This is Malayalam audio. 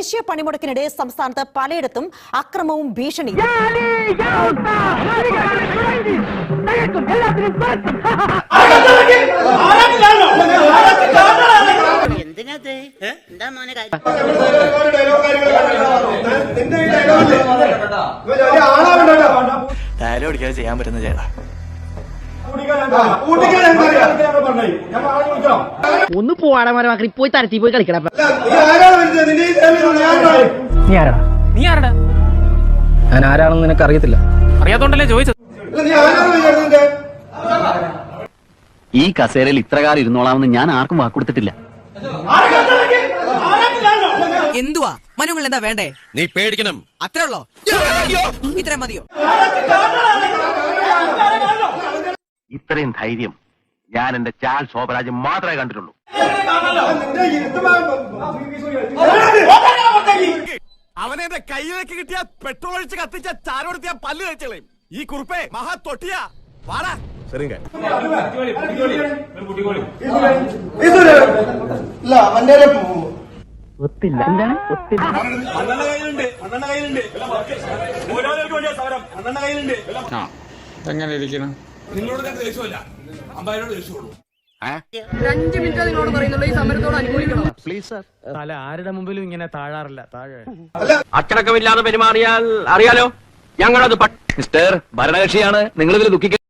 ദേശീയ പണിമുടക്കിനിടെ സംസ്ഥാനത്ത് പലയിടത്തും അക്രമവും ഭീഷണിയും. ഡയലോഗ് അടിക്കാതെ ചെയ്യാൻ പറ്റുന്ന ചേട്ടാ. ഒന്ന് പോവാടമാരെ പോയി തരത്തി പോയി കളിക്കണം. ഞാൻ ആരാണെന്ന് നിനക്ക് അറിയത്തില്ല. അറിയാത്തോണ്ടല്ലേ ചോദിച്ചത്. ഈ കസേരയിൽ ഇത്രകാലം ഇരുന്നോളാമെന്ന് ഞാൻ ആർക്കും വാക്കുകൊടുത്തിട്ടില്ല. എന്തുവാ മനുകൾ എന്താ വേണ്ടേ? നീ പേടിക്കണം. അത്രേ ഉള്ളോ? ഇത്രയും മതിയോ? ഇത്രയും ധൈര്യം ഞാൻ എന്റെ ചാൽ ശോഭരാജ് മാത്രമേ കണ്ടിട്ടുള്ളൂ. അവനെ കയ്യിലേക്ക് കിട്ടിയ പെട്രോൾ ഒഴിച്ച് കത്തിച്ച ചാരോടുത്തിയ പല്ല് കഴിച്ചളയും. ഈ കുറുപ്പേ മഹാ തൊട്ടിയാ വാടാ. ഒത്തില്ല. എന്താണ് ഒത്തില്ല? എങ്ങനെ ഇരിക്കണം? നിങ്ങളോട് ഞാൻ ദേഷ്യമല്ല, അമ്പായനോട് ദേഷ്യമുള്ളൂ. 5 മിനിറ്റ് നിങ്ങളോട് പറയുന്നുള്ളൂ ഈ സമരത്തോട് അനുകൂലിക്കണം. Please sir. തല ആരുടെ മുമ്പിലും ഇങ്ങനെ താഴാറില്ല. താഴെ അച്ചടക്കമില്ലാതെ പെരുമാറിയാൽ അറിയാലോ ഞങ്ങളത്. മിസ്റ്റർ ഭരണകക്ഷിയാണ്, നിങ്ങളിതിൽ ദുഃഖിക്കുക.